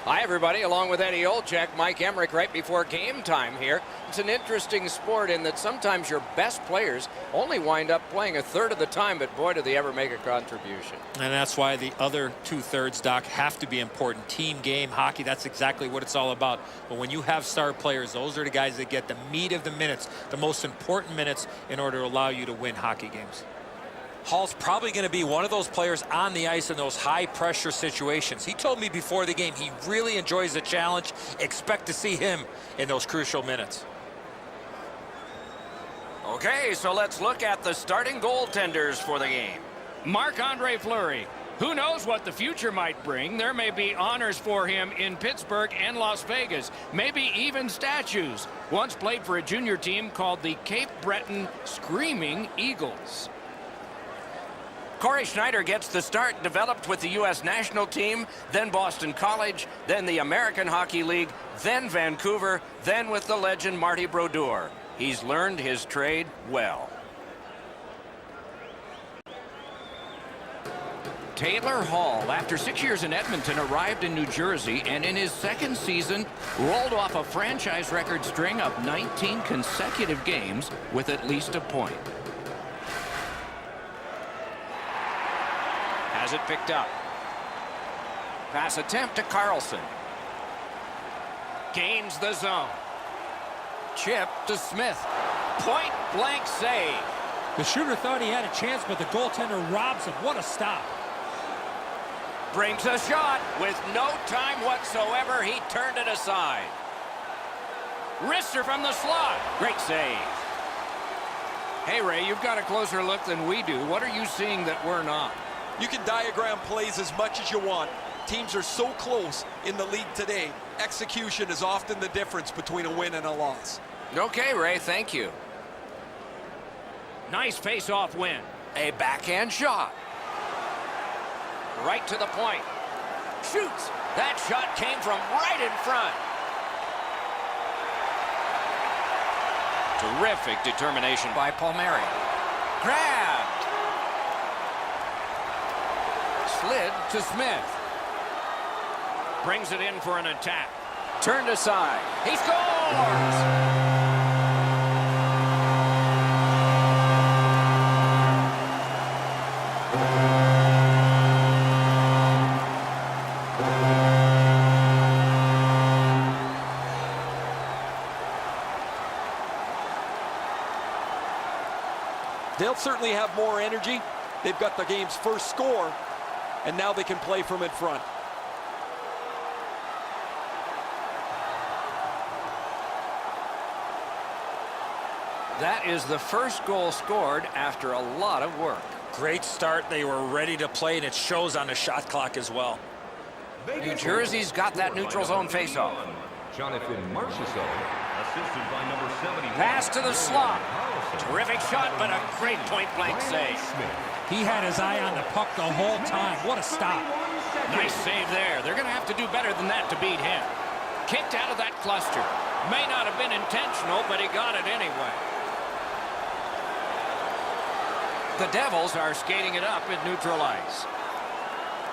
Hi, everybody. Along with Eddie Olczyk, Mike Emmerich right before game time here. It's an interesting sport in that sometimes your best players only wind up playing a third of the time, but boy, do they ever make a contribution. And that's why the other two-thirds, Doc, have to be important. Team game, hockey, that's exactly what it's all about. But when you have star players, those are the guys that get the meat of the minutes, the most important minutes in order to allow you to win hockey games. Hall's probably going to be one of those players on the ice in those high-pressure situations. He told me before the game he really enjoys the challenge. Expect to see him in those crucial minutes. Okay, so let's look at the starting goaltenders for the game. Marc-Andre Fleury. Who knows what the future might bring? There may be honors for him in Pittsburgh and Las Vegas. Maybe even statues. Once played for a junior team called the Cape Breton Screaming Eagles. Corey Schneider gets the start, developed with the U.S. national team, then Boston College, then the American Hockey League, then Vancouver, then with the legend Marty Brodeur. He's learned his trade well. Taylor Hall, after 6 years in Edmonton, arrived in New Jersey and in his second season rolled off a franchise record string of 19 consecutive games with at least a point. Has it picked up. Pass attempt to Carlson. Gains the zone. Chip to Smith. Point blank save. The shooter thought he had a chance, but the goaltender robs him. What a stop. Brings a shot. With no time whatsoever, he turned it aside. Wrister from the slot. Great save. Hey, Ray, you've got a closer look than we do. What are you seeing that we're not? You can diagram plays as much as you want. Teams are so close in the league today. Execution is often the difference between a win and a loss. Okay, Ray, thank you. Nice face-off win. A backhand shot. Right to the point. Shoots. That shot came from right in front. Terrific determination by Palmieri. Grabbed. Slid to Smith. Brings it in for an attack. Turned aside. He scores! They'll certainly have more energy. They've got the game's first score, and now they can play from in front. That is the first goal scored after a lot of work. Great start. They were ready to play, and it shows on the shot clock as well. New Jersey's got that neutral zone faceoff. Jonathan Marchessault, assisted by number 71. Pass to the slot. Terrific shot, but a great point-blank save. He had his eye on the puck the whole time. What a stop. Nice save there. They're going to have to do better than that to beat him. Kicked out of that cluster. May not have been intentional, but he got it anyway. The Devils are skating it up at neutral ice.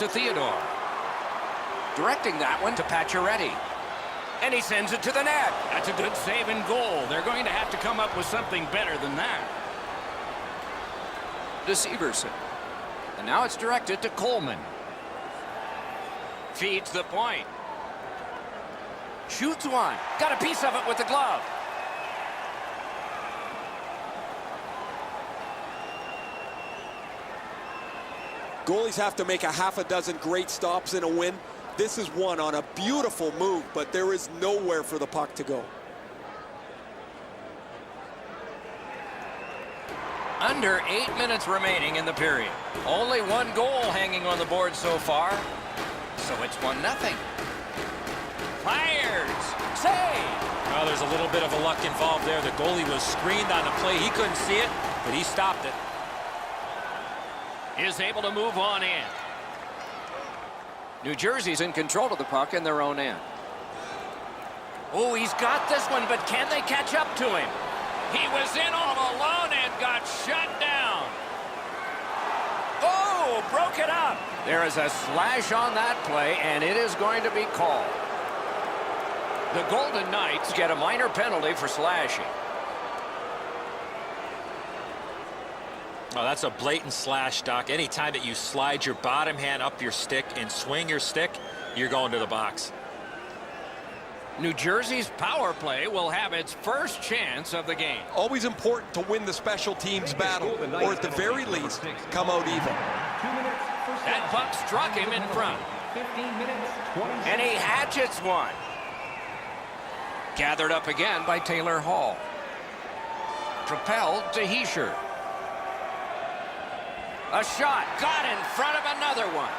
To Theodore. Directing that one to Pacioretty. And he sends it to the net. That's a good save and goal. They're going to have to come up with something better than that. To Severson. And now it's directed to Coleman. Feeds the point. Shoots one. Got a piece of it with the glove. Goalies have to make a half a dozen great stops in a win. This is one on a beautiful move, but there is nowhere for the puck to go. Under 8 minutes remaining in the period. Only one goal hanging on the board so far. So it's 1-0. Fires. Save. Well, there's a little bit of a luck involved there. The goalie was screened on the play. He couldn't see it, but he stopped it. Is able to move on in. New Jersey's in control of the puck in their own end. Oh, he's got this one, but can they catch up to him? He was in all alone and got shut down. Oh, broke it up. There is a slash on that play, and it is going to be called. The Golden Knights get a minor penalty for slashing. Oh, that's a blatant slash, Doc. Anytime that you slide your bottom hand up your stick and swing your stick, you're going to the box. New Jersey's power play will have its first chance of the game. Always important to win the special teams battle, or at the very least, come out even. That puck struck him in front. And he hatchets one. Gathered up again by Taylor Hall. Propelled to Heischer. A shot got in front of another one.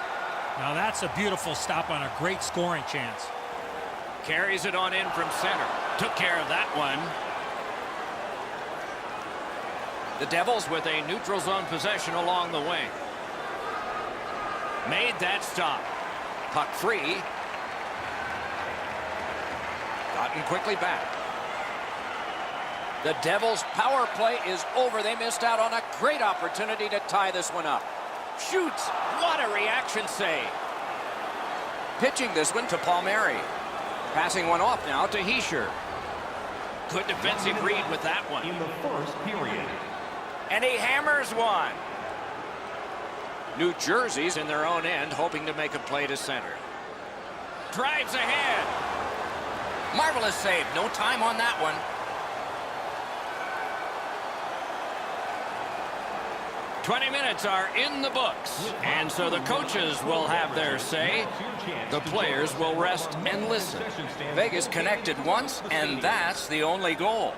Now that's a beautiful stop on a great scoring chance. Carries it on in from center. Took care of that one. The Devils with a neutral zone possession along the wing. Made that stop. Puck free. Gotten quickly back. The Devils' power play is over. They missed out on a great opportunity to tie this one up. Shoots. What a reaction save. Pitching this one to Palmieri. Passing one off now to Heischer. Good defensive read with that one. In the first period. And he hammers one. New Jersey's in their own end, hoping to make a play to center. Drives ahead. Marvelous save. No time on that one. "20 minutes are in the books, and so the coaches will have their say. The players will rest and listen." Vegas connected once, and that's the only goal.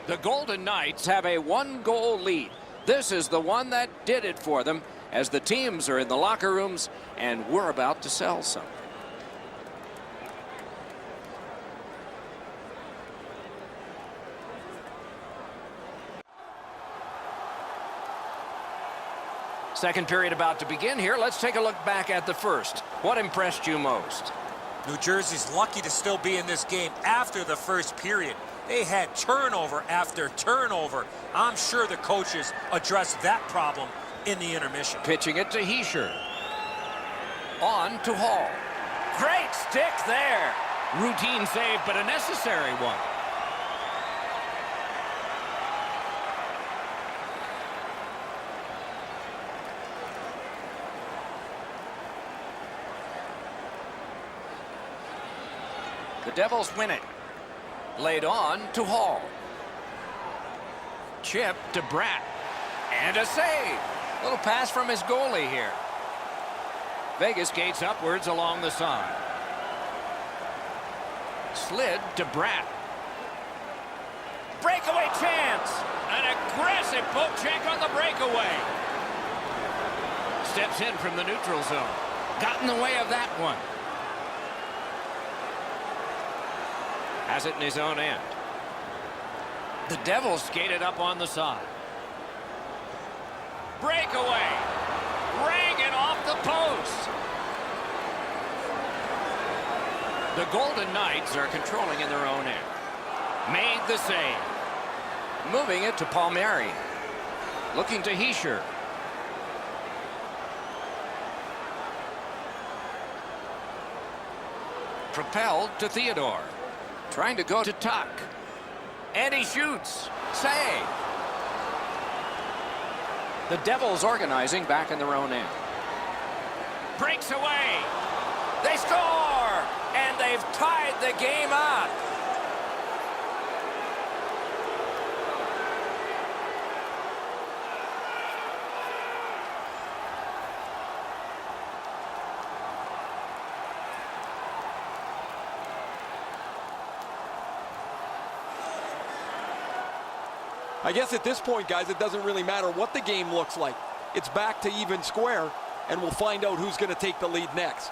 The Golden Knights have a one-goal lead. This is the one that did it for them, as the teams are in the locker rooms, and we're about to sell something. Second period about to begin here. Let's take a look back at the first. What impressed you most? New Jersey's lucky to still be in this game after the first period. They had turnover after turnover. I'm sure the coaches addressed that problem in the intermission. Pitching it to Heischer. On to Hall. Great stick there. Routine save, but a necessary one. The Devils win it. Laid on to Hall. Chip to Bratt. And a save. Little pass from his goalie here. Vegas gates upwards along the side. Slid to Bratt. Breakaway chance. An aggressive poke check on the breakaway. Steps in from the neutral zone. Got in the way of that one. Has it in his own end. The Devils skated up on the side. Breakaway. Rang it off the post. The Golden Knights are controlling in their own end. Made the save. Moving it to Palmieri. Looking to Heischer. Propelled to Theodore. Trying to go to Tuck. And he shoots. Save. The Devils organizing back in their own end. Breaks away. They score! And they've tied the game up. I guess at this point, guys, it doesn't really matter what the game looks like. It's back to even square, and we'll find out who's going to take the lead next.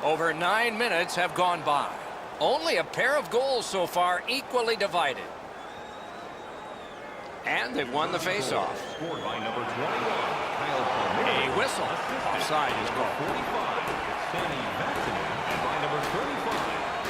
Over 9 minutes have gone by. Only a pair of goals so far, equally divided. And they've won the faceoff. Scored by number 21, Kyle Palmieri. A whistle. Offside is called. 45, Sammy Vaccinated. And by number 35,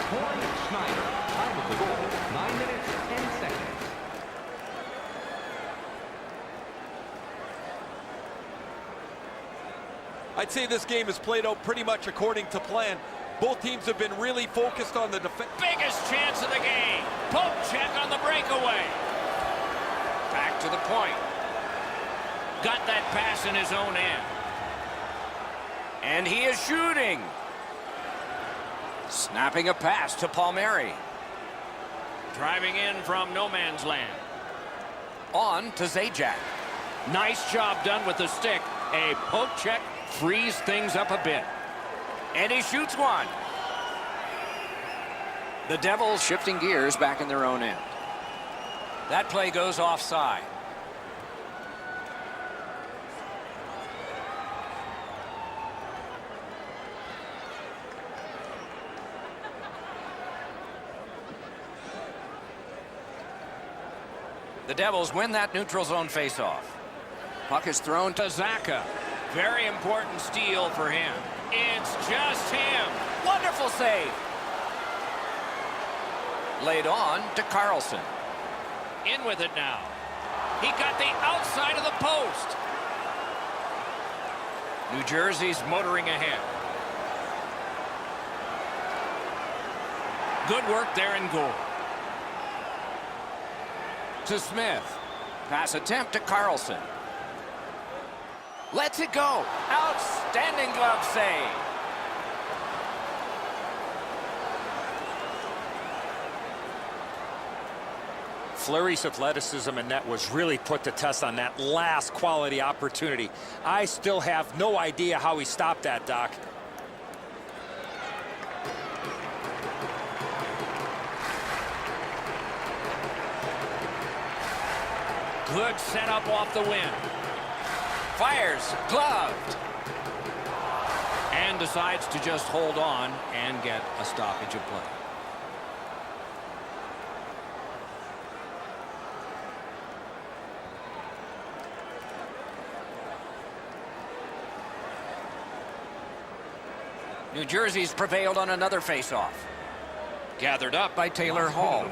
I'd say this game has played out pretty much according to plan. Both teams have been really focused on the defense. Biggest chance of the game. Poke check on the breakaway. Back to the point. Got that pass in his own end. And he is shooting. Snapping a pass to Palmieri. Driving in from no man's land. On to Zajac. Nice job done with the stick. A poke check frees things up a bit. And he shoots one. The Devils shifting gears back in their own end. That play goes offside. The Devils win that neutral zone faceoff. Puck is thrown to Zaka. Very important steal for him. It's just him. wonderful save. Laid on to Carlson. In with it now. He got the outside of the post. New Jersey's motoring ahead. Good work there in goal. To Smith. Pass attempt to Carlson. Lets it go. Outstanding glove save. Fleury's athleticism and net was really put to test on that last quality opportunity. I still have no idea how he stopped that, Doc. Good setup off the wing. Fires. Gloved. And decides to just hold on and get a stoppage of play. New Jersey's prevailed on another faceoff. Gathered up by Taylor Hall.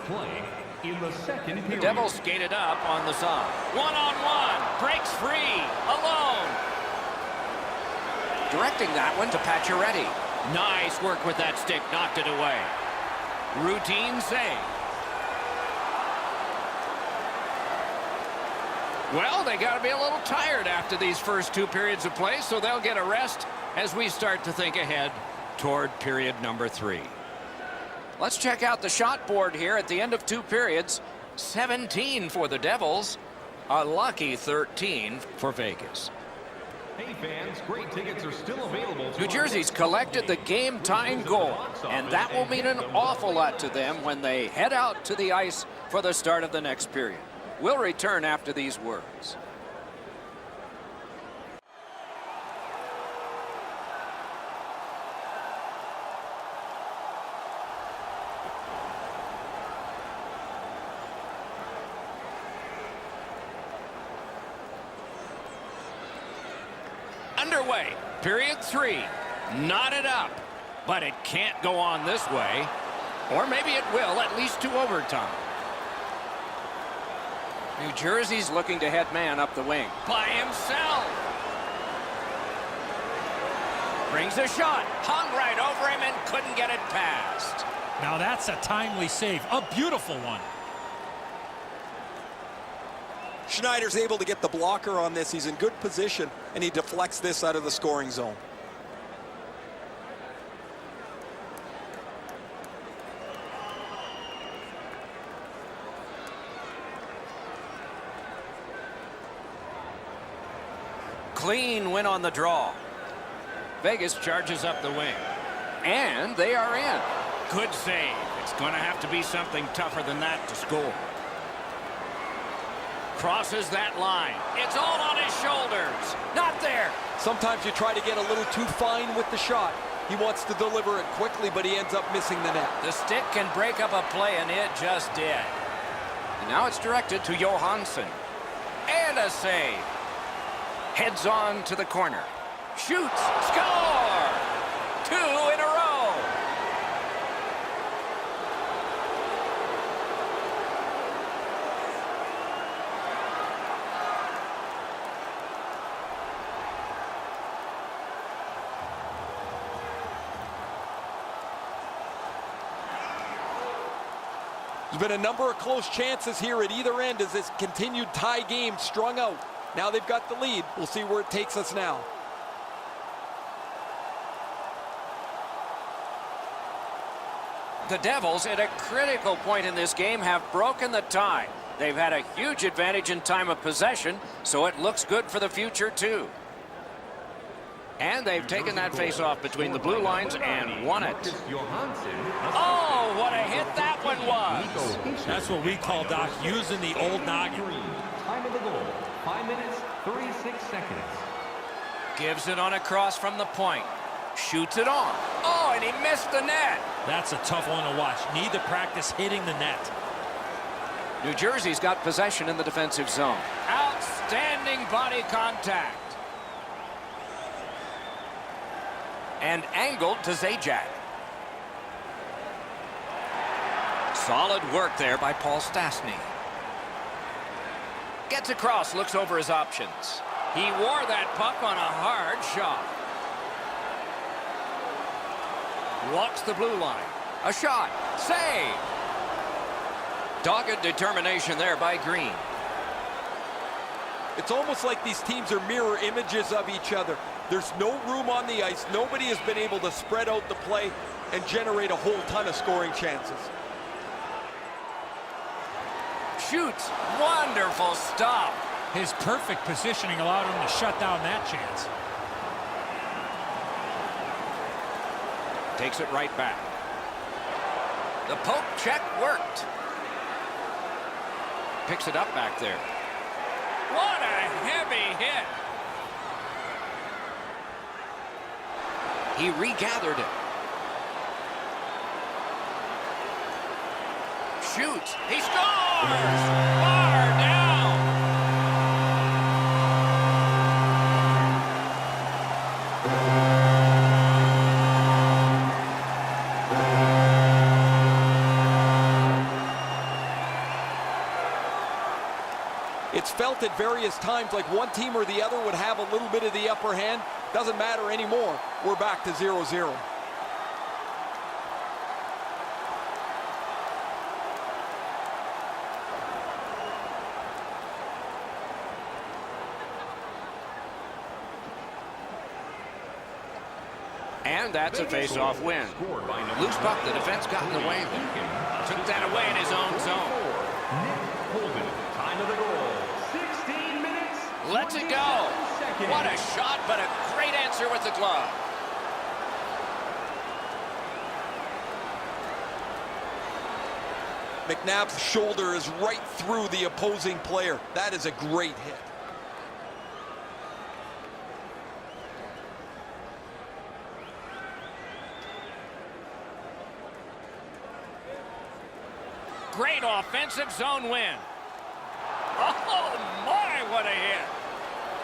In the second The period. Devils skated up on the side. One-on-one. Breaks free. Alone. Directing that one to Pacioretty. Nice work with that stick. Knocked it away. Routine save. Well, they got to be a little tired after these first two periods of play, so they'll get a rest as we start to think ahead toward period number 3. Let's check out the shot board here at the end of two periods. 17 for the Devils. A lucky 13 for Vegas. Hey fans, great tickets are still available. New Jersey's collected the game-tying goal, and that will mean an awful lot to them when they head out to the ice for the start of the next period. We'll return after these words. Underway. Period 3. Knotted up. But it can't go on this way. Or maybe it will, at least to overtime. New Jersey's looking to head man up the wing. By himself. Brings a shot. Hung right over him and couldn't get it past. Now that's a timely save. A beautiful one. Schneider's able to get the blocker on this. He's in good position, and he deflects this out of the scoring zone. Clean win on the draw. Vegas charges up the wing. And they are in. Good save. It's going to have to be something tougher than that to score. Crosses that line. It's all on his shoulders. Not there. Sometimes you try to get a little too fine with the shot. He wants to deliver it quickly, but he ends up missing the net. The stick can break up a play, and it just did. And now it's directed to Johansson. And a save. Heads on to the corner. Shoots. Score! 2 in a row. There's been a number of close chances here at either end as this continued tie game strung out. Now they've got the lead. We'll see where it takes us now. The Devils, at a critical point in this game, have broken the tie. They've had a huge advantage in time of possession, so it looks good for the future, too. And they've taken that face-off between the blue lines and won it. Oh, what a hit that one was. That's what we call, Doc, using the old noggin. Time of the goal, 5 minutes, 36 seconds. Gives it on a cross from the point. Shoots it on. Oh, and he missed the net. That's a tough one to watch. Need to practice hitting the net. New Jersey's got possession in the defensive zone. Outstanding body contact. And angled to Zajac. Solid work there by Paul Stastny. Gets across, looks over his options. He wore that puck on a hard shot. Walks the blue line. A shot. Save. Dogged determination there by Green. It's almost like these teams are mirror images of each other. There's no room on the ice. Nobody has been able to spread out the play and generate a whole ton of scoring chances. Shoots. Wonderful stop. His perfect positioning allowed him to shut down that chance. Takes it right back. The poke check worked. Picks it up back there. What a heavy hit. He regathered it. Shoots. He scores! Far down. It's felt at various times like one team or the other would have a little bit of the upper hand. Doesn't matter anymore. We're back to 0-0. And that's a face-off win. Loose puck, the defense got in the way there. Took that away in his own zone. Time of the goal, 16 minutes. Lets it go. What a shot, but a great answer with the glove. McNabb's shoulder is right through the opposing player. That is a great hit. Great offensive zone win. Oh, my, what a hit.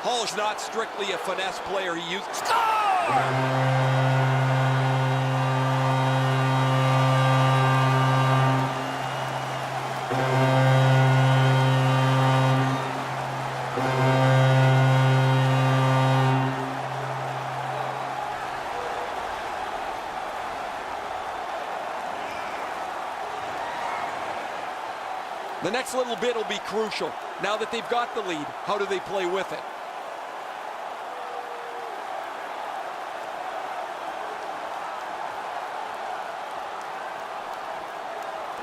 Hall's not strictly a finesse player. He used... Score! The next little bit will be crucial. Now that they've got the lead, how do they play with it?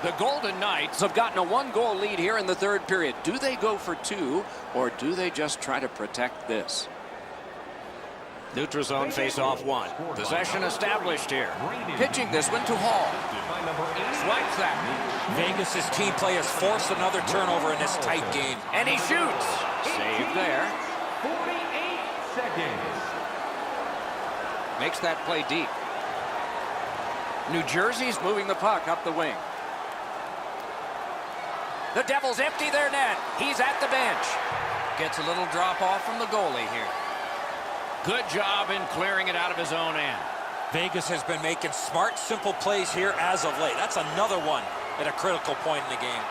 The Golden Knights have gotten a one-goal lead here in the third period. Do they go for two, or do they just try to protect this? Neutral zone face-off one. Possession established here. Pitching this one to Hall. Swipes that. Vegas's team play has forced another turnover in this tight game. And he shoots. Save there. 48 seconds. Makes that play deep. New Jersey's moving the puck up the wing. The Devils empty their net. He's at the bench. Gets a little drop off from the goalie here. Good job in clearing it out of his own end. Vegas has been making smart, simple plays here as of late. That's another one at a critical point in the game.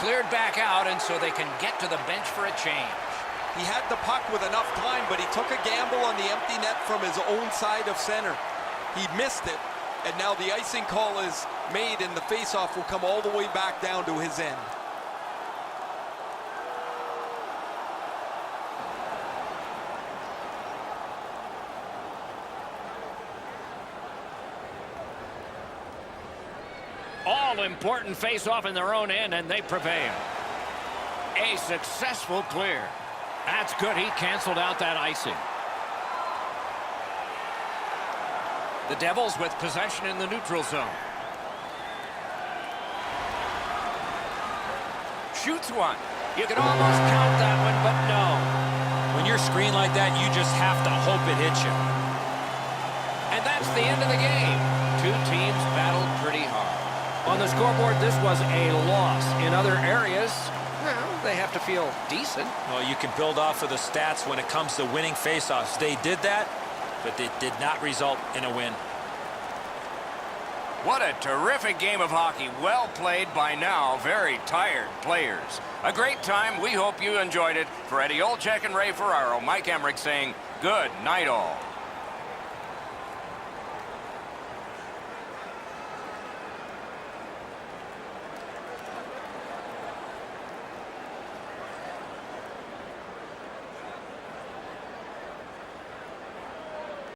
Cleared back out, and so they can get to the bench for a change. He had the puck with enough time, but he took a gamble on the empty net from his own side of center. He missed it, And now the icing call is made, and the faceoff will come all the way back down to his end. All important face-off in their own end, and they prevail. A successful clear. That's good. He canceled out that icing. The Devils with possession in the neutral zone. Shoots one. You can almost count that one, but no. When you're screened like that, you just have to hope it hits you. And that's the end of the game. Two teams battled pretty hard. On the scoreboard, this was a loss. In other areas, Well, they have to feel decent. Well, you can build off of the stats when it comes to winning faceoffs. They did that, but it did not result in a win. What a terrific game of hockey. Well played by now. Very tired players. A great time. We hope you enjoyed it. For Eddie Olczyk and Ray Ferraro, Mike Emmerich saying good night all.